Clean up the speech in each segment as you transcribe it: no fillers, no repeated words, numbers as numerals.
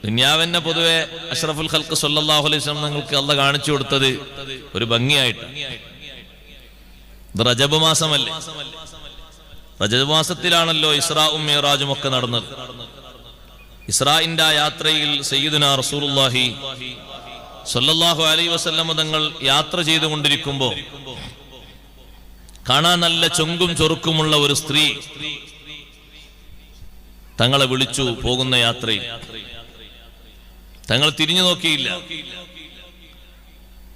ദുനിയാവിനെ പൊതുവെ അഷ്റഫുൽ ഖൽഖ് സ്വല്ലല്ലാഹു അലൈഹി വസല്ലം നിങ്ങൾക്ക് അല്ലാഹ് കാണിച്ചു കൊടുത്തത് ഒരു ഭംഗിയായിട്ട്. ഇത് റജബ് മാസമല്ലേ? റജബ് മാസത്തിലാണല്ലോ ഇസ്രാഉം മിഅ്റാജും ഒക്കെ നടന്നത്. ഇസ്രാഇന്റെ യാത്രയിൽ സയ്യിദുനാ റസൂലുള്ളാഹി സ്വല്ലല്ലാഹു അലൈഹി വസല്ലം തങ്ങൾ യാത്ര ചെയ്തുകൊണ്ടിരിക്കുമ്പോൾ കാണാൻ നല്ല ചൊങ്കും ചൊറുക്കുമുള്ള ഒരു സ്ത്രീ തങ്ങളെ വിളിച്ചു. പോകുന്ന യാത്രയിൽ തങ്ങൾ തിരിഞ്ഞു നോക്കിയില്ല.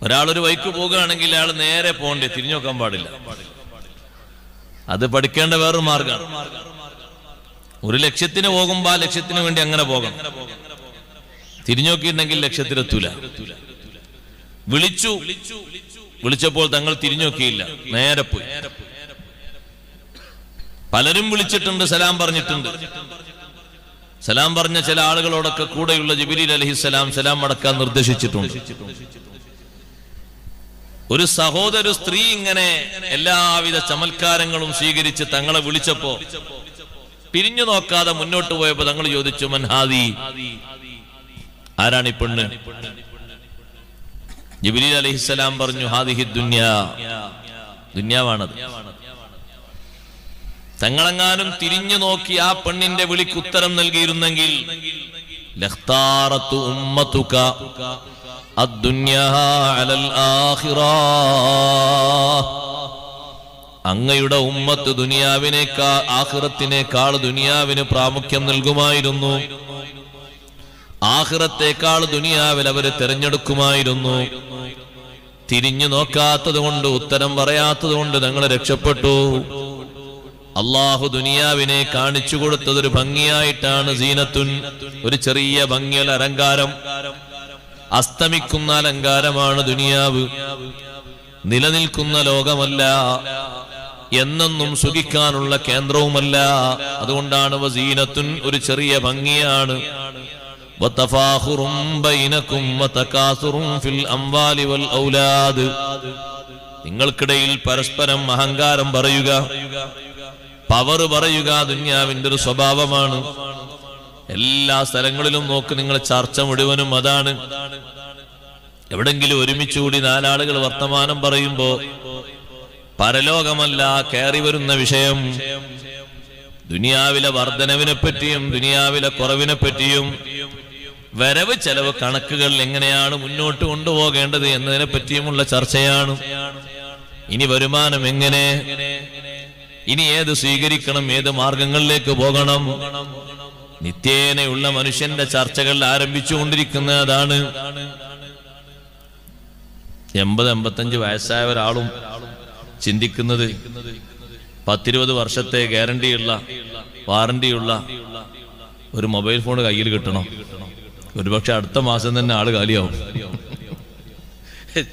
ഒരാളൊരു വഴിക്ക് പോകുകയാണെങ്കിൽ അയാൾ നേരെ പോകണ്ടേ, തിരിഞ്ഞു നോക്കാൻ പാടില്ല. അത് പഠിക്കേണ്ട വേറൊരു മാർഗമാണ്. ഒരു ലക്ഷ്യത്തിന് പോകുമ്പോ ആ ലക്ഷ്യത്തിന് വേണ്ടി അങ്ങനെ പോകണം. തിരിഞ്ഞു നോക്കിയിട്ടുണ്ടെങ്കിൽ ലക്ഷ്യത്തിലെത്തൂല. വിളിച്ചപ്പോൾ തങ്ങൾ തിരിഞ്ഞു നോക്കിയില്ല, നേരെ പോയി. പലരും വിളിച്ചിട്ടുണ്ട്, സലാം പറഞ്ഞിട്ടുണ്ട്. സലാം പറഞ്ഞ ചില ആളുകളോടൊക്കെ കൂടെയുള്ള ജിബ്രീൽ അലൈഹിസ്സലാം സലാം മടക്കാൻ നിർദ്ദേശിച്ചിട്ടുണ്ട്. ഒരു സഹോദര സ്ത്രീ ഇങ്ങനെ എല്ലാവിധ ചമൽക്കാരങ്ങളും സ്വീകരിച്ച് തങ്ങളെ വിളിച്ചപ്പോ തിരിഞ്ഞു നോക്കാതെ മുന്നോട്ട് പോയപ്പോ തങ്ങൾ ചോദിച്ചു, മൻഹാദി, ആരാണ് ഈ പെണ്ണ്? ജിബ്രീൽ അലൈഹിസ്സലാം പറഞ്ഞു, ഹാദിഹി ദുനിയാ, ദുനിയാവാണത്. തങ്ങളെങ്ങാനും തിരിഞ്ഞു നോക്കി ആ പെണ്ണിന്റെ വിളിക്ക് ഉത്തരം നൽകിയിരുന്നെങ്കിൽ ലഖ്താറതു ഉമ്മതുക അദ്ദുനിയാ അലൽ ആഖിറ, അങ്ങയുടെ ഉമ്മത്ത് ദുനിയാവിനേക്കാൾ ആഖിറത്തിനേക്കാൾ ദുനിയാവിന് പ്രാമുഖ്യം നൽകുമായിരുന്നു. ആഖിറത്തേക്കാൾ ദുനിയാവിൽ അവരെ തിരഞ്ഞെടുക്കുമായിരുന്നു. തിരിഞ്ഞു നോക്കാത്തത് കൊണ്ട്, ഉത്തരം പറയാത്തത് കൊണ്ട് തങ്ങൾ രക്ഷപ്പെട്ടു. അള്ളാഹു ദുനിയാവിനെ കാണിച്ചു കൊടുത്തതൊരു ഭംഗിയായിട്ടാണ്. സീനത്തുൻ, ഒരു ചെറിയ ഭംഗിയൽ അലങ്കാരം, അസ്തമിക്കുന്ന അലങ്കാരമാണ് ദുനിയാവ്. നിലനിൽക്കുന്ന ലോകമല്ല, എന്നെന്നും സുഖിക്കാനുള്ള കേന്ദ്രവുമല്ല. അതുകൊണ്ടാണ് വസീനത്തുൻ, ഒരു ചെറിയ ഭംഗിയാണ്. വതഫാഖുറും ബൈനകും വതകാസുറും ഫിൽ അംവാലി വൽ ഔലാദ്, നിങ്ങൾക്കിടയിൽ പരസ്പരം അഹങ്കാരം പറയുക, പവർ പറയുക ദുനിയാവിന്റെ ഒരു സ്വഭാവമാണ്. എല്ലാ സ്ഥലങ്ങളിലും നോക്ക്, നിങ്ങൾ ചർച്ച മുഴുവനും അതാണ്. എവിടെങ്കിലും ഒരുമിച്ചുകൂടി നാലാളുകൾ വർത്തമാനം പറയുമ്പോ പരലോകമല്ല കയറി വരുന്ന വിഷയം. ദുനിയാവിലെ വർധനവിനെ പറ്റിയും ദുനിയാവിലെ കുറവിനെ പറ്റിയും വരവ് ചെലവ് കണക്കുകൾ എങ്ങനെയാണ് മുന്നോട്ട് കൊണ്ടുപോകേണ്ടത് എന്നതിനെ പറ്റിയുമുള്ള ചർച്ചയാണ്. ഇനി വരുമാനം എങ്ങനെ, ഇനി ഏത് സ്വീകരിക്കണം, ഏത് മാർഗങ്ങളിലേക്ക് പോകണം, നിത്യേനയുള്ള മനുഷ്യന്റെ ചർച്ചകൾ ആരംഭിച്ചുകൊണ്ടിരിക്കുന്നതാണ്. 80-85 വയസ്സായ ഒരാളും ചിന്തിക്കുന്നത് 10-20 വർഷത്തെ ഗ്യാരണ്ടിയുള്ള വാറണ്ടിയുള്ള ഒരു മൊബൈൽ ഫോൺ കയ്യിൽ കിട്ടണം. ഒരുപക്ഷെ അടുത്ത മാസം തന്നെ ആള് കാലിയാവും.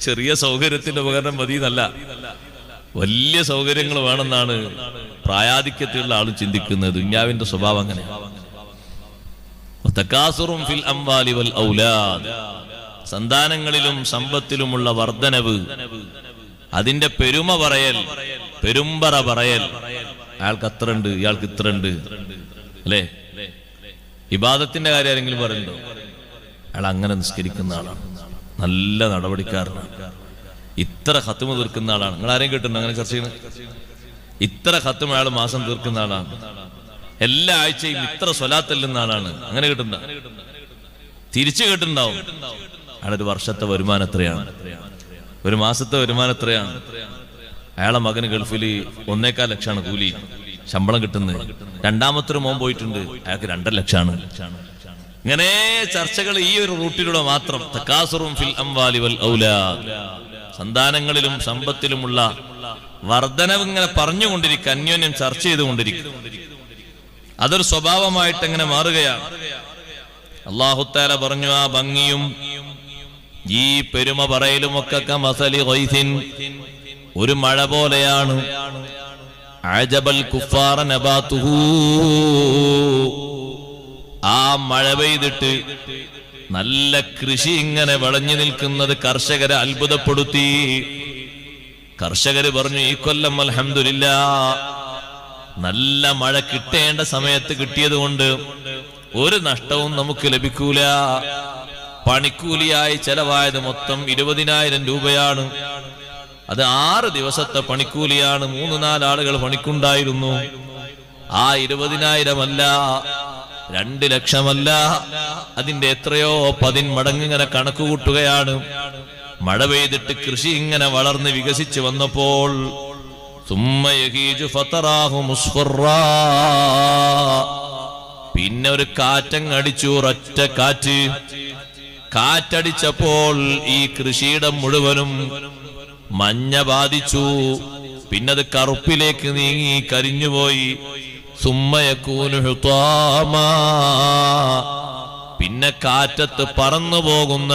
ചെറിയ സൗകര്യത്തിന്റെ ഉപകരണം മതി എന്നല്ല, വലിയ സൗകര്യങ്ങൾ വേണമെന്നാണ് പ്രായാധിക്യത്തിലുള്ള ആളും ചിന്തിക്കുന്നത്. ദുനിയാവിന്റെ സ്വഭാവം അങ്ങനെ. തകാസുറും ഫിൽ അംവാലി വൽ ഔലാദ്, സന്താനങ്ങളിലും സമ്പത്തിലുമുള്ള വർധനവ്, അതിന്റെ പെരുമ പറയൽ, പെരുമ്പറ പറയൽ. അയാൾക്ക് അത്ര ഉണ്ട്, ഇയാൾക്ക് ഇത്ര ഉണ്ട്, അല്ലേ? ഇബാദത്തിന്റെ കാര്യം ആരെങ്കിലും പറയുന്നുണ്ടോ? അയാൾ അങ്ങനെ നിസ്കരിക്കുന്ന ആളാണ്, നല്ല നടപടിക്കാരനാണ്, ഇത്ര ഖത്മ് തീർക്കുന്ന ആളാണ്. നിങ്ങൾ ആരെയും കേട്ടിട്ടുണ്ടോ അങ്ങനെ ചർച്ച ചെയ്യുന്നത്? ഇത്ര ഖത്മ് അയാൾ മാസം തീർക്കുന്ന ആളാണ്, എല്ലാ ആഴ്ചയും ഇത്ര സ്വലാത്ത് ചെല്ലുന്ന ആളാണ്. അങ്ങനെ കേട്ടിട്ടുണ്ടോ? തിരിച്ചു കേട്ടിട്ടുണ്ടാവും. അയാളൊരു വർഷത്തെ വരുമാനം എത്രയാണ്, ഒരു മാസത്തെ വരുമാനം എത്രയാണ്? അയാളെ മകന് ഗൾഫിൽ 1.25 ലക്ഷമാണ് കൂലി ശമ്പളം കിട്ടുന്നത്. രണ്ടാമത്തെ മോൻ പോയിട്ടുണ്ട്, അയാൾക്ക് 2.5 ലക്ഷമാണ്. ഇങ്ങനെ ചർച്ചകൾ ഈ ഒരു റൂട്ടിലൂടെ മാത്രം. തകാസുറും ഫിൽ അംവാലി വൽ ഔലാദ്, സന്താനങ്ങളിലും സമ്പത്തിലുമുള്ള വർധനവ് ഇങ്ങനെ പറഞ്ഞുകൊണ്ടിരിക്കുക, അന്യോന്യം ചർച്ച ചെയ്തുകൊണ്ടിരിക്കുക. അതൊരു സ്വഭാവമായിട്ട് എങ്ങനെ മാറുകയാണ്. അല്ലാഹു തആല പറഞ്ഞു, ആ ഭംഗിയും ഈ പെരുമ പറയലും ഒക്കെ കമസലി ഗൈസിൻ, ഒരു മഴ പോലെയാണ്. അജബൽ കുഫാറ നബാതുഹു, ആ മഴ പെയ്തിട്ട് നല്ല കൃഷി ഇങ്ങനെ വിളഞ്ഞു നിൽക്കുന്നത് കർഷകരെ അത്ഭുതപ്പെടുത്തി. കർഷകര് പറഞ്ഞു, ഈ കൊല്ലം അൽഹംദുലില്ലാ നല്ല മഴ കിട്ടേണ്ട സമയത്ത് കിട്ടിയത് കൊണ്ട് ഒരു നഷ്ടവും നമുക്ക് ലഭിക്കൂല. പണിക്കൂലിയായി ചെലവായത് മൊത്തം 20,000 രൂപയാണ്. അത് 6 ദിവസത്തെ പണിക്കൂലിയാണ്. 3-4 ആളുകൾ പണിക്കുണ്ടായിരുന്നു. ആ 20,000 അല്ല, 2 ലക്ഷമല്ല, അതിന്റെ എത്രയോ 10 മടങ്ങ് ഇങ്ങനെ കണക്ക് കൂട്ടുകയാണ്. മഴ പെയ്തിട്ട് കൃഷി ഇങ്ങനെ വളർന്ന് വികസിച്ചു വന്നപ്പോൾ പിന്നെ ഒരു കാറ്റങ്ങടിച്ചു, ഒരൊറ്റ കാറ്റടിച്ചപ്പോൾ ഈ കൃഷിയിടം മുഴുവനും മഞ്ഞ ബാധിച്ചു. പിന്നത് കറുപ്പിലേക്ക് നീങ്ങി കരിഞ്ഞുപോയി. പിന്നെ കാറ്റത്ത് പറന്നു പോകുന്ന,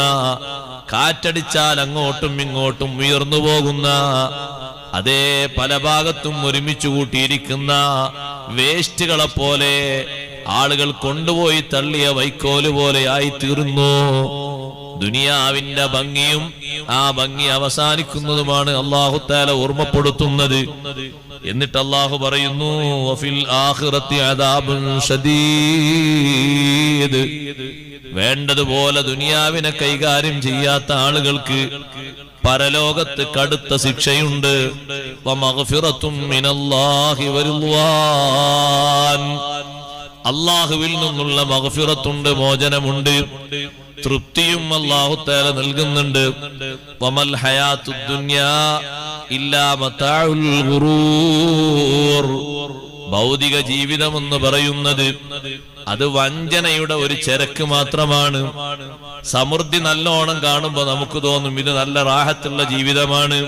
കാറ്റടിച്ചാൽ അങ്ങോട്ടും ഇങ്ങോട്ടും ഉയർന്നു പോകുന്ന, അതേ പല ഭാഗത്തും ഒരുമിച്ച് കൂട്ടിയിരിക്കുന്ന വേസ്റ്റുകളെ പോലെ ആളുകൾ കൊണ്ടുപോയി തള്ളിയ വൈക്കോല് പോലെ ആയി തീർന്നു. ദുനിയാവിന്റെ ഭംഗിയും ആ ഭംഗി അവസാനിക്കുന്നതുമാണ് അല്ലാഹു തആല ഓർമ്മപ്പെടുത്തുന്നത്. എന്നിട്ട് അല്ലാഹു പറയുന്നു, വഫിൽ ആഖിറത്തി അദാബുൻ ശദീദ്. വേണ്ടതുപോലെ ദുനിയാവിനെ കൈകാര്യം ചെയ്യാത്ത ആളുകൾക്ക് പരലോകത്ത് കടുത്ത ശിക്ഷയുണ്ട്. വമഗ്ഫിറത്തും മിനല്ലാഹി വറിദ്വാൻ. അല്ലാഹുവിൽ നിന്നുള്ള മഗ്ഫിറത്തുണ്ട്, മോചനമുണ്ട്, തൃപ്തിയും അല്ലാഹു തആല നൽകുന്നുണ്ട്. വമൽ ഹയാത്തുദ് ദുനിയാ ഇല്ലാ മതാഉൽ ഗുറൂർ. ഭൗതിക ജീവിതം എന്ന് പറയുന്നത് അത് വഞ്ചനയുടെ ഒരു ചരക്ക് മാത്രമാണ്. സമൃദ്ധി നല്ലോണം കാണുമ്പോ നമുക്ക് തോന്നും ഇത് നല്ല റാഹത്തുള്ള ജീവിതമാണ്,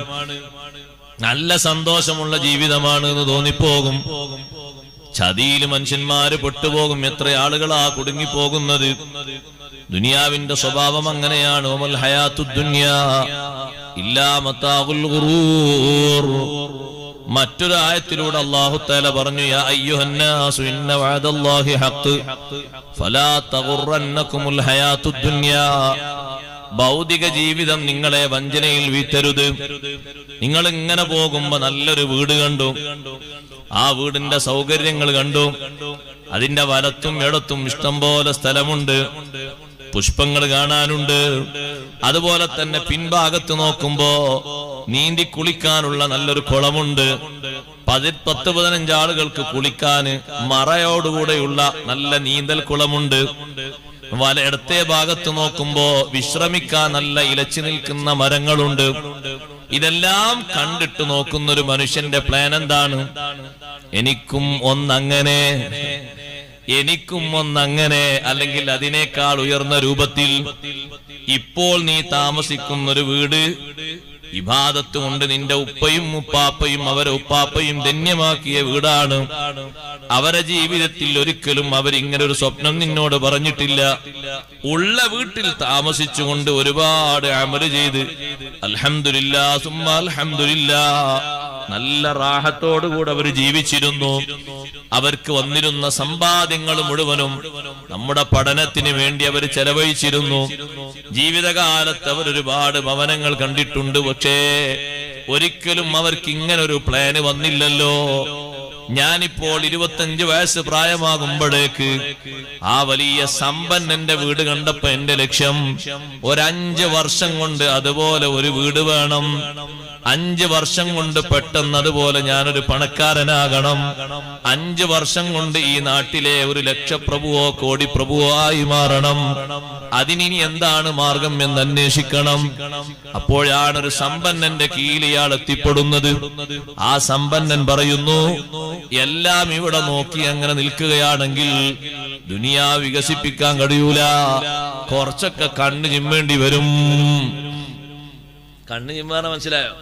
നല്ല സന്തോഷമുള്ള ജീവിതമാണ് എന്ന് തോന്നിപ്പോകും. ചതിയിൽ മനുഷ്യന്മാര് പെട്ടുപോകും. എത്ര ആളുകളാ കുടുങ്ങിപ്പോകുന്നത്. ദുനിയാവിന്റെ സ്വഭാവം അങ്ങനെയാണ്. വമൽ ഹയാത്തുദ് ദുനിയാ ഇല്ലാ മതാഉൽ ഗുറൂർ. മറ്റൊരു ആയത്തിലൂടെ അല്ലാഹു തആല പറഞ്ഞു, യാ അയ്യുഹന്നാസു ഇന്ന വഅദല്ലാഹി ഹഖ് ഫലാ തഗുറന്നകുമുൽ ഹയാത്തുദ് ദുനിയാ. ഭൗതിക ജീവിതം നിങ്ങളെ വഞ്ചനയിൽ വീഴ്ത്തരുത്. നിങ്ങൾ ഇങ്ങനെ പോകുമ്പോ നല്ലൊരു വീട് കണ്ടു, ആ വീടിന്റെ സൗകര്യങ്ങൾ കണ്ടു, അതിന്റെ വലത്തും ഇടത്തും ഇഷ്ടം പോലെ സ്ഥലമുണ്ട്, പുഷ്പങ്ങൾ കാണാനുണ്ട്. അതുപോലെ തന്നെ പിൻഭാഗത്ത് നോക്കുമ്പോ നീന്തി കുളിക്കാനുള്ള നല്ലൊരു കുളമുണ്ട്, 10-15 ആളുകൾക്ക് കുളിക്കാന് മറയോടുകൂടെയുള്ള നല്ല നീന്തൽ കുളമുണ്ട്. ഇടത്തെ ഭാഗത്ത് നോക്കുമ്പോ വിശ്രമിക്കാൻ നല്ല ഇലച്ചു നിൽക്കുന്ന മരങ്ങളുണ്ട്. ഇതെല്ലാം കണ്ടിട്ട് നോക്കുന്ന ഒരു മനുഷ്യന്റെ പ്ലാൻ എന്താണ്? എനിക്കും ഒന്നങ്ങനെ, എനിക്കും ഒന്നങ്ങനെ, അല്ലെങ്കിൽ അതിനേക്കാൾ ഉയർന്ന രൂപത്തിൽ. ഇപ്പോൾ നീ താമസിക്കുന്ന ഒരു വീട് ഇബാദത്ത് കൊണ്ട് നിന്റെ ഉപ്പയും ഉപ്പാപ്പയും അവരെ ഉപ്പാപ്പയും ധന്യമാക്കിയ വീടാണ്. അവരെ ജീവിതത്തിൽ ഒരിക്കലും അവരിങ്ങനെ ഒരു സ്വപ്നം നിന്നോട് പറഞ്ഞിട്ടില്ല. ഉള്ള വീട്ടിൽ താമസിച്ചുകൊണ്ട് ഒരുപാട് അമല് ചെയ്ത് അൽഹംദുലില്ലാ സുമ്മ അൽഹംദുലില്ലാ നല്ല റാഹത്തോടുകൂടെ അവർ ജീവിച്ചിരുന്നു. അവർക്ക് വന്നിരുന്ന സമ്പാദ്യങ്ങൾ മുഴുവനും നമ്മുടെ പഠനത്തിന് വേണ്ടി അവർ ചെലവഴിച്ചിരുന്നു. ജീവിതകാലത്ത് അവർ ഒരുപാട് ഭവനങ്ങൾ കണ്ടിട്ടുണ്ട്. പക്ഷേ ഒരിക്കലും അവർക്ക് ഇങ്ങനെ ഒരു പ്ലാന് വന്നില്ലല്ലോ. ഞാനിപ്പോൾ 25 വയസ്സ് പ്രായമാകുമ്പോഴേക്ക് ആ വലിയ സമ്പന്നന്റെ വീട് കണ്ടപ്പോ എന്റെ ലക്ഷ്യം 5 വർഷം കൊണ്ട് അതുപോലെ ഒരു വീട് വേണം. 5 വർഷം കൊണ്ട് പെട്ടെന്ന് അതുപോലെ ഞാനൊരു പണക്കാരനാകണം. 5 വർഷം കൊണ്ട് ഈ നാട്ടിലെ ഒരു ലക്ഷപ്രഭുവോ കോടിപ്രഭുവോ ആയി മാറണം. അതിനി എന്താണ് മാർഗം എന്ന് അന്വേഷിക്കണം. അപ്പോഴാണ് ഒരു സമ്പന്നന്റെ കീഴിൽ ഇയാൾ എത്തിപ്പെടുന്നത്. ആ സമ്പന്നൻ പറയുന്നു, എല്ലാം ഇവിടെ നോക്കി അങ്ങനെ നിൽക്കുകയാണെങ്കിൽ ദുനിയാ വികസിപ്പിക്കാൻ കഴിയൂല, കുറച്ചൊക്കെ കണ്ണു ചിമ്മേണ്ടി വരും. കണ്ണു ചിമ്മാറ മനസ്സിലായോ?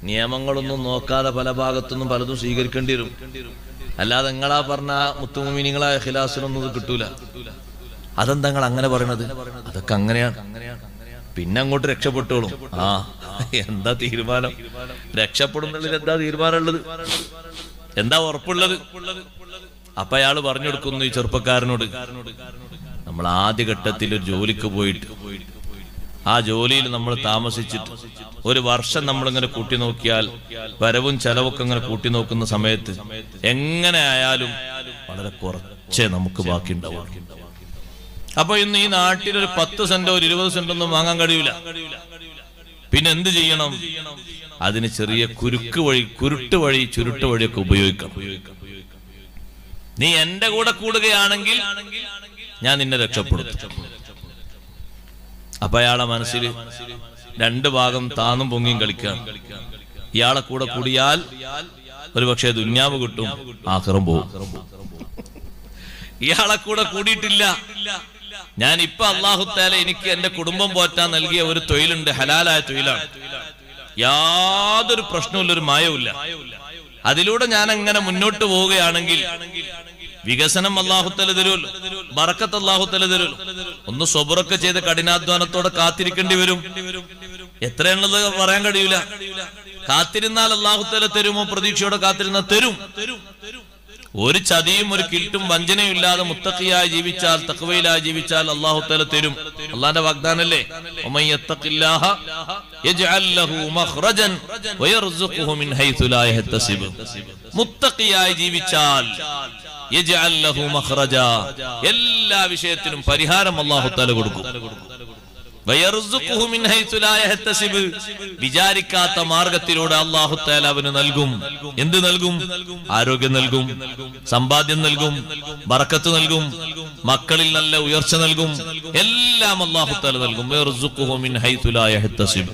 നിയമങ്ങളൊന്നും നോക്കാതെ പല ഭാഗത്തുനിന്നും പലതും സ്വീകരിക്കേണ്ടി വരും. അല്ലാതെ നിങ്ങളാ പറഞ്ഞ മുത്തുമുമിനിങ്ങളായ ഖിലാസിലൊന്നും ഇത് കിട്ടൂല. അതെന്താ നിങ്ങൾ അങ്ങനെ പറയണത്? അതൊക്കെ അങ്ങനെയാണ്. പിന്നെ അങ്ങോട്ട് രക്ഷപ്പെട്ടോളും. ആ എന്താ തീരുമാനം? രക്ഷപ്പെടുന്നതിൽ എന്താ തീരുമാനം ഉള്ളത്? എന്താ ഉറപ്പുള്ളത്? അപ്പൊ അയാൾ പറഞ്ഞു കൊടുക്കുന്നു ഈ ചെറുപ്പക്കാരനോട്, നമ്മൾ ആദ്യഘട്ടത്തിൽ ഒരു ജോലിക്ക് പോയിട്ട് ആ ജോലിയിൽ നമ്മൾ താമസിച്ചിട്ട് 1 വർഷം നമ്മളിങ്ങനെ കൂട്ടി നോക്കിയാൽ വരവും ചെലവൊക്കെ ഇങ്ങനെ കൂട്ടി നോക്കുന്ന സമയത്ത് എങ്ങനെ ആയാലും വളരെ കുറച്ച് കുറച്ചേ നമുക്ക് ബാക്കിയുണ്ടാവും. അപ്പൊ ഇന്ന് ഈ നാട്ടിൽ ഒരു 10 സെന്റോ 20 സെന്റോ ഒന്നും വാങ്ങാൻ കഴിയൂല. പിന്നെ എന്ത് ചെയ്യണം? അതിന് ചെറിയ കുരുട്ട് വഴി ചുരുട്ട് വഴിയൊക്കെ ഉപയോഗിക്കണം. നീ എന്റെ കൂടെ കൂടുകയാണെങ്കിൽ ഞാൻ നിന്നെ രക്ഷപ്പെടുത്തും. അപ്പൊ അയാളെ മനസ്സിൽ 2 ഭാഗം താന്നും പൊങ്ങിയും കളിക്കാം. ഇയാളെ കൂടെ കൂടിയാൽ ഒരു പക്ഷേ ദുന്യാവ് കിട്ടും, ആഖിറം പോകും. ഇയാളെ കൂടെ കൂടിയിട്ടില്ല. ഞാൻ ഇപ്പൊ അല്ലാഹു തആല എനിക്ക് എന്റെ കുടുംബം പോറ്റാൻ നൽകിയ ഒരു തൊഴിലുണ്ട്, ഹലാലായ തൊഴിലാണ്. യാതൊരു പ്രശ്നവുമില്ല, ഒരു മായവുമില്ല. അതിലൂടെ ഞാൻ അങ്ങനെ മുന്നോട്ട് പോവുകയാണെങ്കിൽ വികസനം അല്ലാഹു തആല തരുമല്ലോ, ബറക്കത്ത് അല്ലാഹു തആല തരുമല്ലോ. ഒന്ന് സ്വബറൊക്കെ ചെയ്ത് കഠിനാധ്വാനത്തോടെ കാത്തിരിക്കേണ്ടി വരും. എത്രയാണുള്ളത് പറയാൻ കഴിയൂല. കാത്തിരുന്നാൽ അല്ലാഹു തആല തരുമോ? പ്രതീക്ഷയോടെ കാത്തിരുന്നാൽ തരും. ഒരു ചതിയും ഒരു കിൽട്ടും വഞ്ചനയും ഇല്ലാതെ മുത്തഖിയായി ജീവിച്ചാൽ, തഖ്വയിലായി ജീവിച്ചാൽ അല്ലാഹു തആല തരും. അല്ലാഹുവിന്റെ വാഗ്ദാനല്ലേ, വമൻ യത്തഖില്ലാഹ യജ്അൽ ലഹു മഖ്റജൻ വയർസുഖുഹു മിൻ ഹൈതു ലാ യഹ്തസിബ്. മുത്തഖിയായി ജീവിച്ചാൽ യജ്അൽ ലഹു മഖ്റജ, എല്ലാ വിഷയത്തിനും പരിഹാരം അല്ലാഹു തആല കൊടുക്കും. വയർസുഖുഹു മിൻ ഹൈതു ലാ യഹ്തസിബ്, വിചാരിക്കാത്ത മാർഗത്തിലൂടെ അല്ലാഹു തആല അവന് നൽകും. എന്ത് നൽകും? ആരോഗ്യം നൽകും, സമ്പാദ്യം നൽകും, ബറക്കത്ത് നൽകും, മക്കളിൽ നല്ല ഉയർച്ച നൽകും, എല്ലാം അല്ലാഹു തആല നൽകും. വയർസുഖുഹു മിൻ ഹൈതു ലാ യഹ്തസിബ്.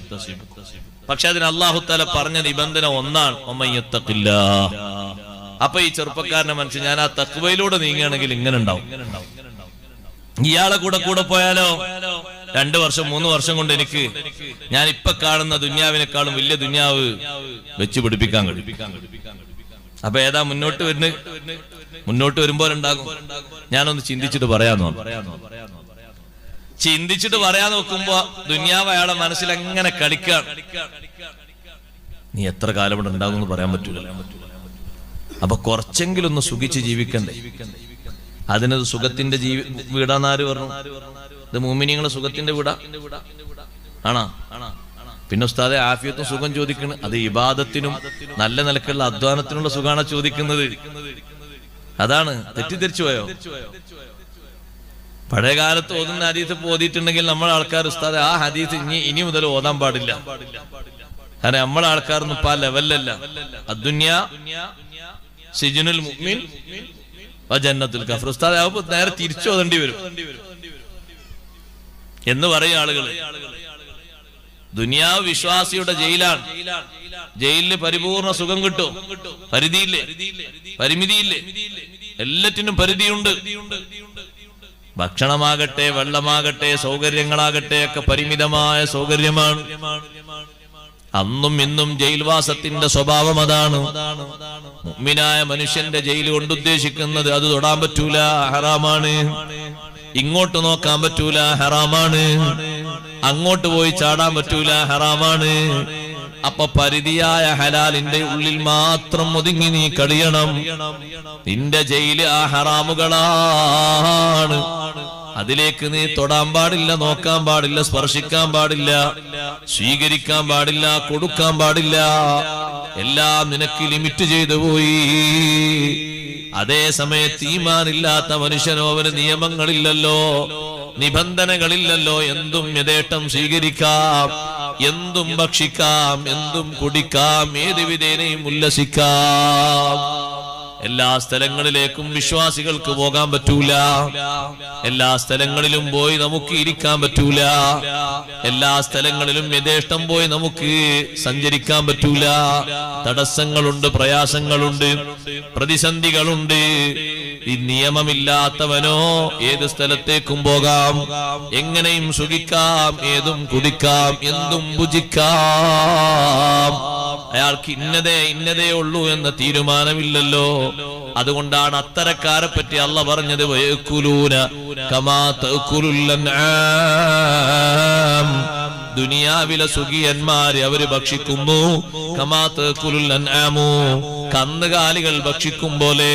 പക്ഷെ അതിന് അല്ലാഹു തആല പറഞ്ഞ നിബന്ധന ഒന്നാണ്, വമൻ യത്തഖില്ലാഹ്. അപ്പൊ ഈ ചെറുപ്പക്കാരന്റെ മനസ്സിൽ ഞാൻ ആ തഖ്വയിലൂടെ നീങ്ങുകയാണെങ്കിൽ ഇങ്ങനെ ഉണ്ടാവും. ഇയാളെ കൂടെ പോയാലോ 2 വർഷം 3 വർഷം കൊണ്ട് എനിക്ക് ഞാൻ ഇപ്പൊ കാണുന്ന ദുന്യാവിനേക്കാളും വലിയ ദുന്യാവ് വെച്ച് പിടിപ്പിക്കാൻ കഴിയും. അപ്പൊ ഏതാ മുന്നോട്ട് വരുമ്പോൾ ഉണ്ടാകും. ഞാനൊന്ന് ചിന്തിച്ചിട്ട് പറയാൻ നോക്കുമ്പോ ദുന്യാവ് അയാളെ മനസ്സിൽ എങ്ങനെ കളിക്കാൻ. നീ എത്ര കാലം ഇവിടെ ഉണ്ടാകും എന്ന് പറയാൻ പറ്റൂല. അപ്പൊ കുറച്ചെങ്കിലും ഒന്ന് സുഖിച്ച് ജീവിക്കണ്ടേ? അതിനത് സുഖത്തിന്റെ വീടാന്നാര് പറഞ്ഞു? ഇത് മുഅ്മിനീങ്ങളുടെ സുഖത്തിന്റെ വീടാ ആണോ? പിന്നെ ഉസ്താദെ ആഫിയത്തും സുഖം ചോദിക്കണം. അത് ഇബാദത്തിനും നല്ല നിലക്കുള്ള അധ്വാനത്തിനുള്ള സുഖാണ് ചോദിക്കുന്നത്. അതാണ് തെറ്റിദ്ധരിച്ചു പോയോ? പഴയ കാലത്ത് ഓതുന്ന ഹദീസ് ഓതിയിട്ടുണ്ടെങ്കിൽ നമ്മളെ ആൾക്കാർ ഉസ്താദെ ആ ഹദീസ് ഇനി മുതൽ ഓതാൻ പാടില്ല. കാരണം നമ്മളെ ആൾക്കാരൊന്നും ഇപ്പൊ ആ ലെവലല്ല. അദ്ദുന്യ സിജ്നുൽ മുഅ്മിൻ ജന്നത്തുൽ കാഫിർ. ഉസ്താദ് ആവുമ്പോ നേരെ തിരിച്ചു ഓതേണ്ടി വരും എന്ന് പറയും ആളുകൾ. ദുനിയാവ് വിശ്വാസിയുടെ ജയിലാണ്. ജയിലില് പരിപൂർണ സുഖം കിട്ടും. പരിധിയില്ലേ? പരിമിതിയില്ലേ? എല്ലാറ്റിനും പരിധിയുണ്ട്. ഭക്ഷണമാകട്ടെ, വെള്ളമാകട്ടെ, സൗകര്യങ്ങളാകട്ടെ ഒക്കെ പരിമിതമായ സൗകര്യമാണ്. അന്നും ഇന്നും ജയിൽവാസത്തിന്റെ സ്വഭാവം അതാണ്. മുഅ്മിനായ മനുഷ്യന്റെ ജയിൽ കൊണ്ട് ഉദ്ദേശിക്കുന്നത് അത് തൊടാൻ പറ്റൂല, ഹറാമാണ്. ഇങ്ങോട്ട് നോക്കാൻ പറ്റൂല, ഹറാമാണ്. അങ്ങോട്ട് പോയി ചാടാൻ പറ്റൂല, ഹറാമാണ്. അപ്പൊ പരിധിയായ ഹലാലിന്റെ ഉള്ളിൽ മാത്രം ഒതുങ്ങി നീ കഴിയണം. നിന്റെ ജയില് ആ ഹറാമുകളാണ്. അതിലേക്ക് നീ തൊടാൻ പാടില്ല, നോക്കാൻ പാടില്ല, സ്പർശിക്കാൻ പാടില്ല, സ്വീകരിക്കാൻ പാടില്ല, കൊടുക്കാൻ പാടില്ല. എല്ലാം നിനക്ക് ലിമിറ്റ് ചെയ്തു പോയി. അതേ സമയത്ത് ഈമാനില്ലാത്ത മനുഷ്യനോ അവന് നിയമങ്ങളില്ലല്ലോ, നിബന്ധനകളില്ലല്ലോ. എന്തും യഥേഷ്ടം സ്വീകരിക്കാം, എന്തും ഭക്ഷിക്കാം, എന്തും കുടിക്കാം, ഏത് വിധേനയും ഉല്ലസിക്കാം. എല്ലാ സ്ഥലങ്ങളിലേക്കും വിശ്വാസികൾക്ക് പോകാൻ പറ്റൂല. എല്ലാ സ്ഥലങ്ങളിലും പോയി നമുക്ക് ഇരിക്കാൻ പറ്റൂല. എല്ലാ സ്ഥലങ്ങളിലും യഥേഷ്ടം പോയി നമുക്ക് സഞ്ചരിക്കാൻ പറ്റൂല. തടസ്സങ്ങളുണ്ട്, പ്രയാസങ്ങളുണ്ട്, പ്രതിസന്ധികളുണ്ട്. ഈ നിയമമില്ലാത്തവനോ ഏത് സ്ഥലത്തേക്കും പോകാം, എങ്ങനെയും സുഖിക്കാം, ഏതും കുടിക്കാം, എന്തും ഭുജിക്കാം. അയാൾക്ക് ഇന്നതേ ഉള്ളൂ എന്ന തീരുമാനമില്ലല്ലോ. അതുകൊണ്ടാണ് അത്തരക്കാരെ പറ്റി അല്ലാഹ് പറഞ്ഞത്, വയകുലൂന കമാ തഅകുലുൽ അൻആം. ദുനിയാവിലെ സുഖിയന്മാരെ അവര് ഭക്ഷിക്കുന്നു, കമാ തഅകുലുൽ അൻആമു, കന്നുകാലികൾ ഭക്ഷിക്കും പോലെ.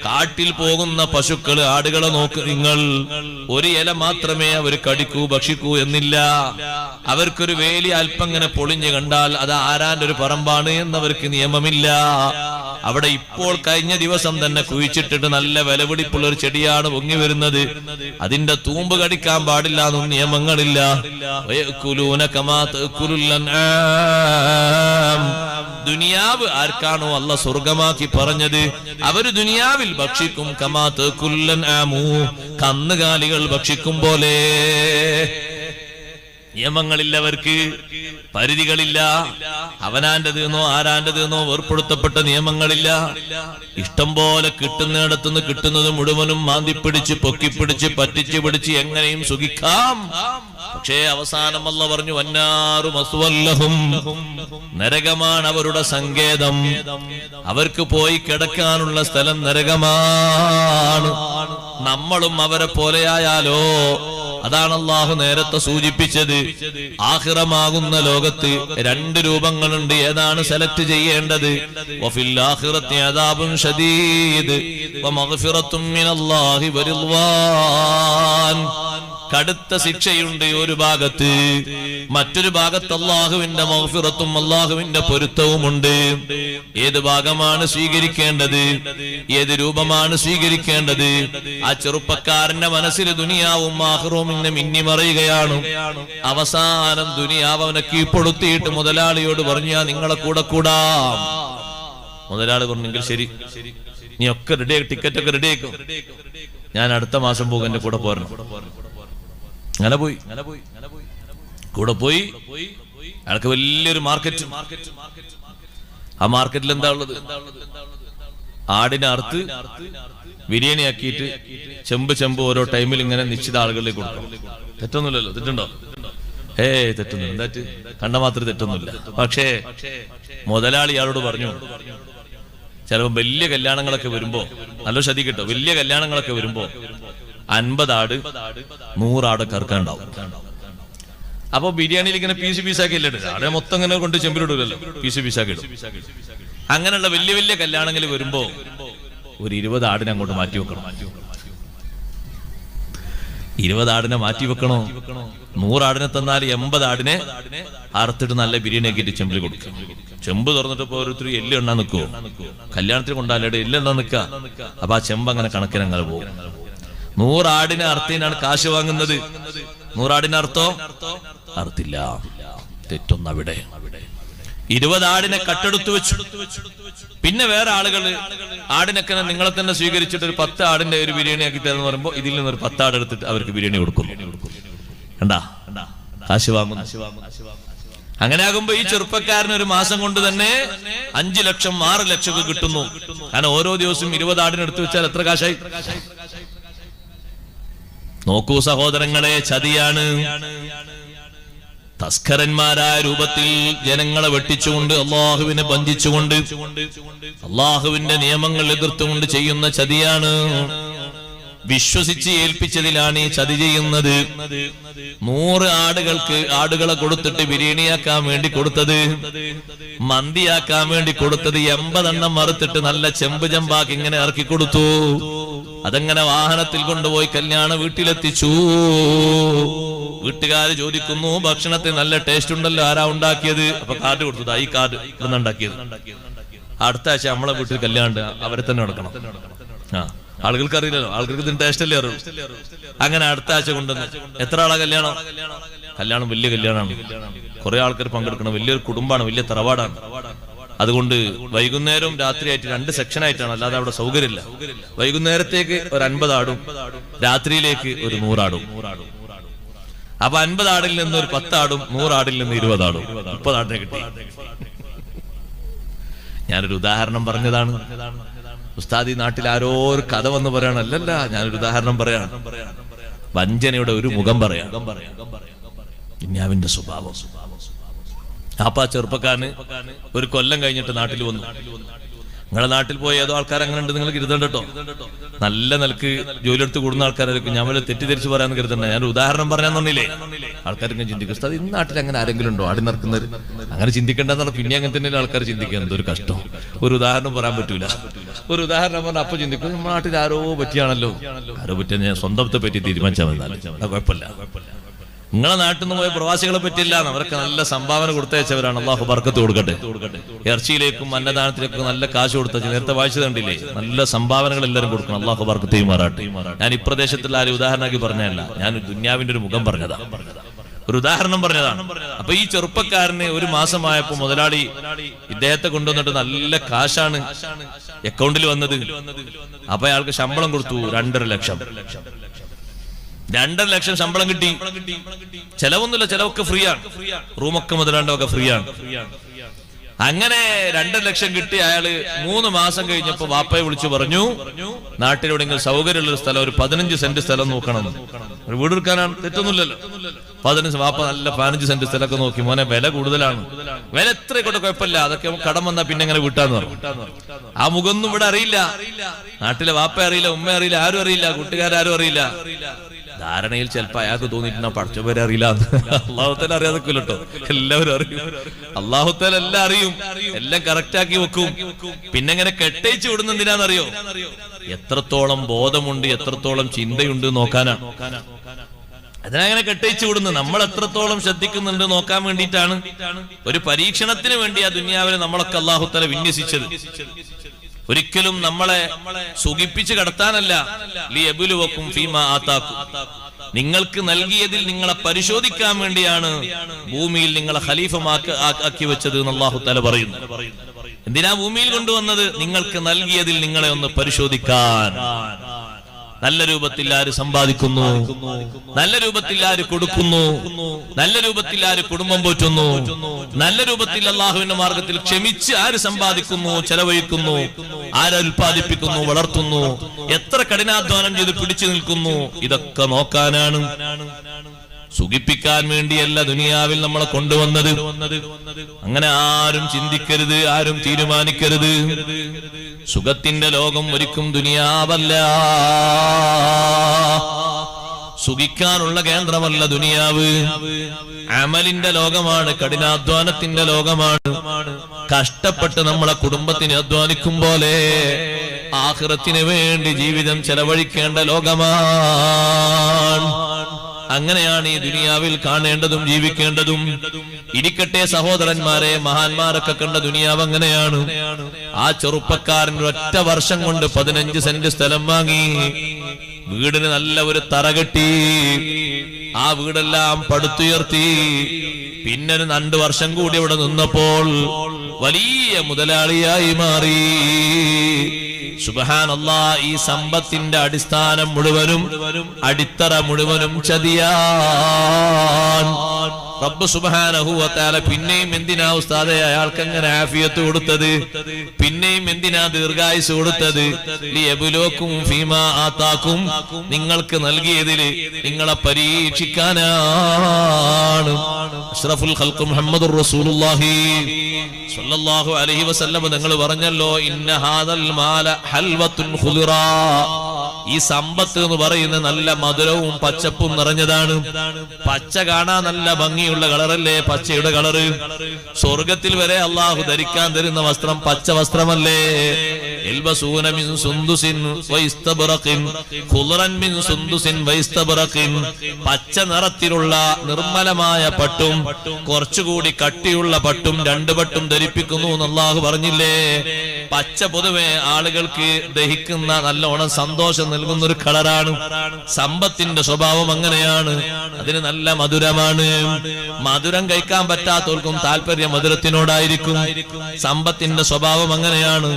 കാട്ടിൽ പോകുന്ന പശുക്കള്, ആടുകളെ നോക്ക് നിങ്ങൾ. ഒരു ഇല മാത്രമേ അവർ കടിക്കൂ, ഭക്ഷിക്കൂ എന്നില്ല. അവർക്കൊരു വേലി അല്പം ഇങ്ങനെ പൊളിഞ്ഞു കണ്ടാൽ അത് ആരാന്റെ ഒരു പറമ്പാണ് എന്നവർക്ക് നിയമമില്ല. അവിടെ ഇപ്പോൾ കഴിഞ്ഞ ദിവസം തന്നെ കുഴിച്ചിട്ടിട്ട് നല്ല വിലപിടിപ്പുള്ള ഒരു ചെടിയാണ് പൊങ്ങി വരുന്നത്. അതിന്റെ തൂമ്പ് കടിക്കാൻ പാടില്ല എന്നും നിയമങ്ങളില്ല. ദുനിയാവ് ആർക്കാണോ അല്ലാഹ് സ്വർഗമാക്കി പറഞ്ഞത് അവര് ദുനിയാവിൽ ഭക്ഷിക്കും. കമാത്ത് കുല്ലൻ ആമു, കന്നുകാലികൾ ഭക്ഷിക്കും പോലെ. നിയമങ്ങളില്ലവർക്ക്, പരിധികളില്ല. അവനാന്റെതെന്നോ ആരാന്റെതെന്നോ വേർപ്പെടുത്തപ്പെട്ട നിയമങ്ങളില്ല. ഇഷ്ടം പോലെ കിട്ടുന്നിടത്തുനിന്ന് കിട്ടുന്നത് മുഴുവനും മാന്തിപ്പിടിച്ച് പൊക്കിപ്പിടിച്ച് പറ്റിച്ചു പിടിച്ച് എങ്ങനെയും സുഖിക്കാം. പക്ഷേ അവസാനം അല്ലാഹ് പറഞ്ഞു വന്നാറു മസ്വല്ലഹും, നരകമാണ് അവരുടെ സങ്കേതം. അവർക്ക് പോയി കിടക്കാനുള്ള സ്ഥലം നരകമാണ്. നമ്മളും അവരെ പോലെയായാലോ? അതാണ് അല്ലാഹു നേരത്തെ സൂചിപ്പിച്ചത്. ആഖിറമാകുന്ന ലോകത്ത് രണ്ട് രൂപങ്ങളുണ്ട്. ഏതാണ് സെലക്ട് ചെയ്യേണ്ടത്? വഫിൽ ആഖിറത്തി അദാബുൻ ശദീദ് വമഗ്ഫിറത്തും മിനല്ലാഹി വറിദ്വാൻ. കടുത്ത ശിക്ഷയുണ്ട് ഒരു ഭാഗത്ത്, മറ്റൊരു ഭാഗത്ത് അല്ലാഹുവിന്റെ മഗ്ഫിറത്തും അല്ലാഹുവിന്റെ പൊരുത്തവുമുണ്ട്. ഏത് ഭാഗമാണ് സ്വീകരിക്കേണ്ടത്? ഏത് രൂപമാണ് സ്വീകരിക്കേണ്ടത്? ആ ചെറുപ്പക്കാരന്റെ മനസ്സിൽ ദുനിയാവും ആഖിറവും ഇന്ന് മിന്നിമറയുകയാണ്. അവസാനം ദുനിയാവ് അവനെ കീഴ്പ്പെടുത്തിയിട്ട് മുതലാളിയോട് പറഞ്ഞു നിങ്ങളെ കൂടെ കൂടാം. മുതലാളി പറഞ്ഞെങ്കിൽ ശരി, നീ ഒക്കെ റെഡിയാക്കും, ടിക്കറ്റ് ഒക്കെ റെഡിയാക്കും, ഞാൻ അടുത്ത മാസം പോകും, എന്റെ കൂടെ പോരണം. അങ്ങനെ പോയി കൂടെ പോയി. അയാൾക്ക് വലിയൊരു മാർക്കറ്റ്. ആ മാർക്കറ്റിൽ എന്താ ഉള്ളത്? ആടിനെ അറുത്ത് ബിരിയാണി ആക്കിയിട്ട് ചെമ്പ് ഓരോ ടൈമിൽ ഇങ്ങനെ നിശ്ചിത ആളുകളിലേക്ക് കൊടുക്കണം. തെറ്റൊന്നുമില്ലല്ലോ? തെറ്റുണ്ടോ? തെറ്റൊന്നുമില്ല. എന്താ കണ്ട മാത്രമേ തെറ്റൊന്നുമില്ല. പക്ഷേ മുതലാളി ഇയാളോട് പറഞ്ഞു, ചിലപ്പോ വലിയ കല്യാണങ്ങളൊക്കെ വരുമ്പോ, നല്ല ശ്രദ്ധിക്കട്ടോ, വലിയ കല്യാണങ്ങളൊക്കെ വരുമ്പോ 50 ആട് 100 ആടൊക്കെ ഇറക്കാനുണ്ടാവും. അപ്പൊ ബിരിയാണിയിൽ ഇങ്ങനെ പീസ് പീസാക്കി ഇല്ല, ആടെ മൊത്തം ഇങ്ങനെ കൊണ്ട് ചെമ്പിലിടൂലല്ലോ, പീസ് പീസാക്കി ഇടും. അങ്ങനെയുള്ള വലിയ വലിയ കല്യാണങ്ങൾ വരുമ്പോ ഒരു 20 ആടിനെ അങ്ങോട്ട് മാറ്റി വെക്കണം. 20 ആടിനെ മാറ്റി വെക്കണോ? 100 ആടിനെ തന്നാൽ 80 ആടിനെ അറുത്തിട്ട് നല്ല ബിരിയാണി ആക്കിയിട്ട് ചെമ്പിൽ കൊടുക്കും. ചെമ്പ് തുറന്നിട്ട് ഇപ്പൊ ഓരോരുത്തർ എല്ല് എണ്ണാൻ നിൽക്കുവോ? കല്യാണത്തിന് കൊണ്ടാലേ എല്ല് എണ്ണാൻ നിൽക്കുക. അപ്പൊ ആ ചെമ്പ് അങ്ങനെ കണക്കിന് അങ്ങനെ പോകും. 100 ആടിനെ അർത്ഥത്തിനാണ് കാശ് വാങ്ങുന്നത്. 100 ആടിനെ അർത്ഥോ? അർത്ഥില്ല. തെറ്റൊന്നവിടെ. 20 ആടിനെ കട്ടെടുത്തു വെച്ചു. പിന്നെ വേറെ ആളുകള് ആടിനൊക്കെ നിങ്ങളെ തന്നെ സ്വീകരിച്ചിട്ട് ഒരു 10 ആടിന്റെ ഒരു ബിരിയാണി ആക്കി തരുന്ന പറയുമ്പോ ഇതിൽ നിന്ന് ഒരു 10 ആട് എടുത്തിട്ട് അവർക്ക് ബിരിയാണി കൊടുക്കുന്നു. കണ്ടാ, കാശ് വാങ്ങുന്നു. അങ്ങനെ ആകുമ്പോ ഈ ചെറുപ്പക്കാരന് ഒരു മാസം കൊണ്ട് തന്നെ 5 ലക്ഷം 6 ലക്ഷം ഒക്കെ കിട്ടുന്നു. കാരണം ഓരോ ദിവസവും 20 ആടിനെ എടുത്തു വെച്ചാൽ എത്ര കാശായി? നോക്കൂ സഹോദരങ്ങളെ, ചതിയാണ്. തസ്കരന്മാരായ രൂപത്തിൽ ജനങ്ങളെ വെട്ടിച്ചുകൊണ്ട്, അള്ളാഹുവിനെ ബന്ധിച്ചുകൊണ്ട്, അള്ളാഹുവിന്റെ നിയമങ്ങൾ എതിർത്തുകൊണ്ട് ചെയ്യുന്ന ചതിയാണ്. വിശ്വസിച്ച് ഏൽപ്പിച്ചതിലാണ് ഈ ചതി ചെയ്യുന്നത്. 100 ആടുകളെ കൊടുത്തിട്ട് ബിരിയാണിയാക്കാൻ വേണ്ടി കൊടുത്തത്, മന്തിയാക്കാൻ വേണ്ടി കൊടുത്തത് 80 എണ്ണം മറുത്തിട്ട് നല്ല ചെമ്പ് ചെമ്പാക്കി ഇങ്ങനെ ഇറക്കി കൊടുത്തു. അതെങ്ങനെ വാഹനത്തിൽ കൊണ്ടുപോയി കല്യാണ വീട്ടിലെത്തിച്ചു. വീട്ടുകാര് ചോദിക്കുന്നു, ഭക്ഷണത്തിന് നല്ല ടേസ്റ്റ് ഉണ്ടല്ലോ, ആരാ ഉണ്ടാക്കിയത്? അപ്പൊ കാർഡ് കൊടുത്തത്, ഈ കാർഡ് ഇവിടുന്ന് ഉണ്ടാക്കിയത്. അടുത്ത ആഴ്ച നമ്മളെ വീട്ടിൽ കല്യാണം, അവരെ തന്നെ നടക്കണം. ആളുകൾക്ക് അറിയില്ലല്ലോ, ആളുകൾക്ക് ഇതിന് ടേസ്റ്റ് അല്ലേ അറിയൂ. അങ്ങനെ അടുത്ത ആഴ്ച കൊണ്ടുവന്ന് എത്ര ആളാ കല്യാണം? വലിയ കല്യാണമാണ്, കുറെ ആൾക്കാർ പങ്കെടുക്കണം, വലിയൊരു കുടുംബമാണ്, വലിയ തറവാടാണ്. അതുകൊണ്ട് വൈകുന്നേരവും രാത്രിയായിട്ട് 2 സെക്ഷനായിട്ടാണ്, അല്ലാതെ അവിടെ സൗകര്യമില്ല. വൈകുന്നേരത്തേക്ക് ഒരു 50 ആടും, രാത്രിയിലേക്ക് ഒരു 100 ആടും. അപ്പൊ 50 ആടിൽ നിന്ന് ഒരു 10 ആടും, 100 ആടിൽ നിന്ന് 20 ആടും, 30 ആടിനെ കിട്ടി. ഞാനൊരു ഉദാഹരണം പറഞ്ഞതാണ്. ഉസ്താദി നാട്ടിൽ ആരോ ഒരു കഥ വന്ന് പറയണം, അല്ലല്ല, ഞാനൊരു ഉദാഹരണം പറയാണ്. വഞ്ചനയുടെ ഒരു മുഖം പറയാം, ദുനിയാവിന്റെ സ്വഭാവം. അപ്പൊ ആ ചെറുപ്പക്കാരന് ഒരു കൊല്ലം കഴിഞ്ഞിട്ട് നാട്ടിൽ വന്നു. നിങ്ങളുടെ നാട്ടിൽ പോയ ഏതോ ആൾക്കാർ അങ്ങനെ ഉണ്ട്, നിങ്ങൾ കരുതണ്ട കേട്ടോ. നല്ല നിലക്ക് ജോലി എടുത്ത് കൂടുന്ന ആൾക്കാരായിരിക്കും. ഞാൻ വല്ല തെറ്റിദ്ധരിച്ച് പറയാന്ന് കരുതണ്ട. ഞാനൊരു ഉദാഹരണം പറയാൻ തന്നില്ലേ? ആൾക്കാർക്ക് ചിന്തിക്കും, അത് ഇന്ന് നാട്ടിൽ അങ്ങനെ ആരെങ്കിലും ഉണ്ടോ ആടി നടക്കുന്നത്? അങ്ങനെ ചിന്തിക്കേണ്ടെന്നാണ്. പിന്നെ അങ്ങനെ തന്നെ ആൾക്കാർ ചിന്തിക്കുക, എന്തൊരു കഷ്ടം. ഒരു ഉദാഹരണം പറയാൻ പറ്റൂല. ഒരു ഉദാഹരണം പറഞ്ഞാൽ അപ്പൊ ചിന്തിക്കും, നമ്മുടെ നാട്ടിൽ ആരോ പറ്റിയാണല്ലോ, ആരോ പറ്റിയ ഞാൻ സ്വന്തത്തെ പറ്റി തീരുമാനിച്ചാൽ മതി, കുഴപ്പമില്ല. നിങ്ങളെ നാട്ടിൽ നിന്ന് പോയ പ്രവാസികളെ പറ്റില്ല, അവരൊക്കെ നല്ല സംഭാവന കൊടുത്തയച്ചവരാണ്. അള്ളാഹു ബർക്കത്ത് കൊടുക്കട്ടെ. ഇറച്ചിയിലേക്കും അന്നദാനത്തിലേക്കും നല്ല കാശ് കൊടുത്തയച്ചു. നേരത്തെ വായിച്ചു കണ്ടില്ലേ, നല്ല സംഭാവനകൾ എല്ലാവരും കൊടുക്കണം. അള്ളാഹു ബർക്കത്ത് ചെയ്യുമാറാട്ടെ. ഞാൻ ഇപ്രദേശത്തുള്ള ആരും ഉദാഹരണമാക്കി പറഞ്ഞതല്ല, ഞാൻ ദുന്യാവിന്റെ ഒരു മുഖം പറഞ്ഞതാ, ഒരു ഉദാഹരണം പറഞ്ഞതാണ്. അപ്പൊ ഈ ചെറുപ്പക്കാരന് ഒരു മാസമായപ്പോ മുതലാളി ഇദ്ദേഹത്തെ കൊണ്ടുവന്നിട്ട് നല്ല കാശാണ് അക്കൗണ്ടിൽ വന്നത്. അപ്പൊ അയാൾക്ക് ശമ്പളം കൊടുത്തു 2.5 ലക്ഷം. 2.5 ലക്ഷം ശമ്പളം കിട്ടി. ചെലവൊന്നുമില്ല, ചെലവൊക്കെ ഫ്രീ ആണ്, റൂമൊക്കെ മുതലാണ്ടൊക്കെ ഫ്രീ ആണ്. അങ്ങനെ 2.5 ലക്ഷം കിട്ടി. അയാള് 3 മാസം കഴിഞ്ഞപ്പോ വാപ്പയെ വിളിച്ചു പറഞ്ഞു, നാട്ടിലെവിടെയെങ്കിലും സൗകര്യമുള്ളൊരു സ്ഥലം, ഒരു 15 സെന്റ് സ്ഥലം നോക്കണം. ഒരു വീട് എടുക്കാനാണ്, തെറ്റൊന്നുമില്ലല്ലോ. 15 വാപ്പ നല്ല 15 സെന്റ് സ്ഥലമൊക്കെ നോക്കി. മോനെ വില കൂടുതലാണ്, വില എത്ര കൊണ്ട് കുഴപ്പമില്ല, അതൊക്കെ കടം വന്നാ പിന്നെ എങ്ങനെ വിട്ടാന്ന് പറഞ്ഞു. ആ മുഖമൊന്നും ഇവിടെ അറിയില്ല, നാട്ടിലെ വാപ്പ അറിയില്ല, ഉമ്മ അറിയില്ല, ആരും അറിയില്ല, കൂട്ടുകാരും അറിയില്ല. ധാരണയിൽ ചിലപ്പോ അയാൾക്ക് തോന്നിയിട്ടുണ്ടാ പഠിച്ചവരെ അറിയില്ല. അള്ളാഹുത്താല അറിയാതെ കേട്ടോ, എല്ലാവരും അറിയും. അള്ളാഹുത്താല എല്ലാം അറിയും, എല്ലാം കറക്റ്റ് ആക്കി വെക്കും. പിന്നെ ഇങ്ങനെ കെട്ടയിച്ചു വിടുന്ന എന്തിനാണെന്നറിയോ? എത്രത്തോളം ബോധമുണ്ട്, എത്രത്തോളം ചിന്തയുണ്ട് നോക്കാനാണ്. അതിനങ്ങനെ കെട്ടയിച്ചു വിടുന്നു. നമ്മൾ എത്രത്തോളം ശ്രദ്ധിക്കുന്നുണ്ട് നോക്കാൻ വേണ്ടിയിട്ടാണ്. ഒരു പരീക്ഷണത്തിന് വേണ്ടി ആ ദുനിയാവിനെ നമ്മളൊക്കെ അള്ളാഹുത്താല വിന്യസിച്ചത്. ഒരിക്കലും നമ്മളെ സുഖിപ്പിച്ച് കടത്താനല്ല. ലിയബ്ലുവക്കും ഫീമാ ആതാക്കും, നിങ്ങൾക്ക് നൽകിയതിൽ നിങ്ങളെ പരിശോധിക്കാൻ വേണ്ടിയാണ് ഭൂമിയിൽ നിങ്ങളെ ഖലീഫമാക്കി വെച്ചത് എന്ന് അല്ലാഹു തആല പറയുന്നു. എന്തിനാ ഭൂമിയിൽ കൊണ്ടുവന്നത്? നിങ്ങൾക്ക് നൽകിയതിൽ നിങ്ങളെ ഒന്ന് പരിശോധിക്കാൻ. നല്ല രൂപത്തിൽ ആര് സമ്പാദിക്കുന്നു, നല്ല രൂപത്തിൽ ആര് കൊടുക്കുന്നു, നല്ല രൂപത്തിൽ ആര് കുടുംബം പോറ്റുന്നു, നല്ല രൂപത്തിൽ അള്ളാഹുവിന്റെ മാർഗത്തിൽ ക്ഷമിച്ച് ആര് സമ്പാദിക്കുന്നു, ചെലവഴിക്കുന്നു, ആര് ഉൽപ്പാദിപ്പിക്കുന്നു, വളർത്തുന്നു, എത്ര കഠിനാധ്വാനം ചെയ്ത് പിടിച്ചു നിൽക്കുന്നു, ഇതൊക്കെ നോക്കാനാണ്. സുഖിപ്പിക്കാൻ വേണ്ടിയല്ല ദുനിയാവിൽ നമ്മളെ കൊണ്ടുവന്നത്. അങ്ങനെ ആരും ചിന്തിക്കരുത്, ആരും തീരുമാനിക്കരുത്. സുഖത്തിന്റെ ലോകം ഒരിക്കും ദുനിയാവല്ല, സുഖിക്കാനുള്ള കേന്ദ്രമല്ല ദുനിയാവ്. അമലിന്റെ ലോകമാണ്, കഠിനാധ്വാനത്തിന്റെ ലോകമാണ്. കഷ്ടപ്പെട്ട് നമ്മളെ കുടുംബത്തിന് അധ്വാനിക്കും പോലെ ആഖിറത്തിന് വേണ്ടി ജീവിതം ചെലവഴിക്കേണ്ട ലോകമാണ്. അങ്ങനെയാണ് ഈ ദുനിയാവിൽ കാണേണ്ടതും ജീവിക്കേണ്ടതും. ഇരിക്കട്ടെ സഹോദരന്മാരെ, മഹാന്മാരൊക്കെ കണ്ട ദുനിയാവ് അങ്ങനെയാണ്. ആ ചെറുപ്പക്കാരൻ ഒറ്റ വർഷം കൊണ്ട് 15 സെന്റ് സ്ഥലം വാങ്ങി, വീടിന് നല്ല ഒരു തറ കെട്ടി, ആ വീടെല്ലാം പടുത്തുയർത്തി. പിന്നെ 2 വർഷം കൂടി ഇവിടെ നിന്നപ്പോൾ വലിയ മുതലാളിയായി മാറി. സുബ്ഹാനല്ലാഹ്, ഈ സമ്പത്തിന്റെ അടിസ്ഥാനം മുഴുവനും, അടിത്തറ മുഴുവനും ചതിയാൻ. റബ്ബ് സുബ്ഹാനഹു വ തആല പിന്നെയും എന്തിനാ ഉസ്താദേ അയാൾക്ക് അങ്ങനെ ആഫിയത്ത് കൊടുത്തത്, പിന്നെയും എന്തിനാ ദീർഘായുസ് കൊടുത്തത്? ലിയബ്ലുവക്കും ഫീമാ ആതാക്കും, നിങ്ങൾക്ക് നൽകിയതിൽ നിങ്ങളെ പരീക്ഷിക്കാനാണ്. അഷ്റഫുൽ ഖൽഖ് മുഹമ്മദുർ റസൂലുള്ളാഹി സ്വല്ലല്ലാഹു അലൈഹി വസല്ലം തങ്ങൾ പറഞ്ഞല്ലോ, ഇന്ന ഹാദൽ മാല ഹൽവത്തുൻ ഖുദിറാ, ഈ സമ്പത്ത് എന്ന് പറയുന്ന നല്ല മധുരവും പച്ചപ്പും നിറഞ്ഞതാണ്. പച്ച കാണാൻ നല്ല ഭംഗിയുള്ള കളറല്ലേ, പച്ചയുടെ കളറ്. സ്വർഗത്തിൽ വരെ അള്ളാഹു ധരിക്കാൻ തരുന്ന വസ്ത്രം പച്ച വസ്ത്രമല്ലേ? യൽബസൂന മിൻ സുന്ദുസിൻ വഇസ്തബ്റഖിൻ ഖുദ്റൻ മിൻ സുന്ദുസിൻ വഇസ്തബ്റഖിൻ, പച്ച നിറത്തിലുള്ള നിർമ്മലമായ പട്ടും കുറച്ചുകൂടി കട്ടിയുള്ള പട്ടും 2 പട്ടും ധരിപ്പിക്കുന്നു എന്ന് അള്ളാഹു പറഞ്ഞില്ലേ? പച്ച പൊതുവെ ആളുകൾക്ക് ദഹിക്കുന്ന നല്ലോണം സന്തോഷം നൽകുന്ന ഒരു കളറാണ്. സമ്പത്തിന്റെ സ്വഭാവം അങ്ങനെയാണ്, അതിന് നല്ല മധുരമാണ്. മധുരം കഴിക്കാൻ പറ്റാത്തവർക്കും താല്പര്യം മധുരത്തിനോടായിരിക്കും. സമ്പത്തിന്റെ സ്വഭാവം അങ്ങനെയാണ്.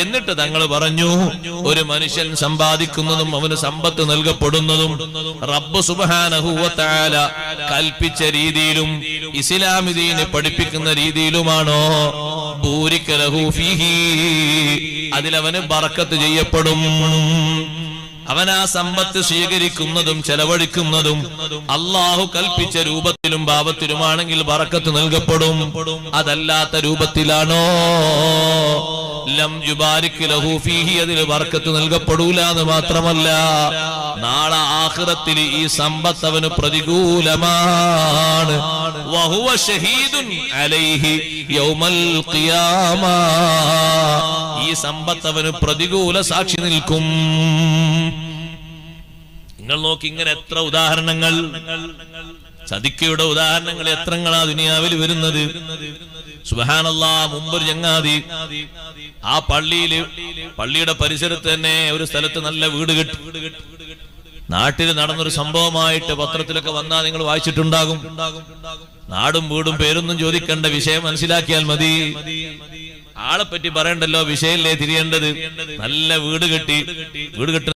എന്നിട്ട് തങ്ങൾ പറഞ്ഞു, ഒരു മനുഷ്യൻ സമ്പാദിക്കുന്നതും അവന് സമ്പത്ത് നൽകപ്പെടുന്നതും റബ്ബ് സുബ്ഹാനഹു വ തആല കൽപ്പിച്ച രീതിയിലും ഇസ്ലാമി ദീന് പഠിപ്പിക്കുന്ന രീതിയിലുമാണോ, ബൂരിക ലഹു ഫീഹി, അതിലവന് ബറക്കത്ത് ചെയ്യപ്പെടും. അവൻ ആ സമ്പത്ത് സ്വീകരിക്കുന്നതും ചെലവഴിക്കുന്നതും അള്ളാഹു കൽപ്പിച്ച രൂപത്തിലും ഭാവത്തിലുമാണെങ്കിൽ ബറക്കത്ത് നൽകപ്പെടും. അതല്ലാത്ത രൂപത്തിലാണോ, ലം യുബാരിക് ലഹു ഫീഹി, അതിൽ ബറക്കത്ത് നൽകപ്പെടൂല എന്ന് മാത്രമല്ല, നാളെ ആഖിറത്തിൽ ഈ സമ്പത്ത് അവന് പ്രതികൂലമാണ്. വഹുവ ഷഹീദുൻ അലൈഹി യൗമൽ ഖിയാമ, ഈ സമ്പത്ത് അവന് പ്രതികൂല സാക്ഷി നിൽക്കും. നിങ്ങൾ നോക്കി, ഇങ്ങനെ എത്ര ഉദാഹരണങ്ങൾ. ചതിക്കയുടെ ഉദാഹരണങ്ങൾ എത്രങ്ങളാ ദുനിയാവിൽ വരുന്നത്. സുബ്ഹാനല്ലാഹ്, മുമ്പൊരു ചങ്ങാതി ആ പള്ളിയുടെ പരിസരത്ത് തന്നെ ഒരു സ്ഥലത്ത് നല്ല വീട് കെട്ടി. നാട്ടിൽ നടന്നൊരു സംഭവമായിട്ട് പത്രത്തിലൊക്കെ വന്നാ നിങ്ങൾ വായിച്ചിട്ടുണ്ടാകും. നാടും വീടും പേരൊന്നും ചോദിക്കേണ്ട, വിഷയം മനസ്സിലാക്കിയാൽ മതി. ആളെ പറ്റി പറയണ്ടല്ലോ, വിഷയല്ലേ തിരിയേണ്ടത്. നല്ല വീട് കെട്ടി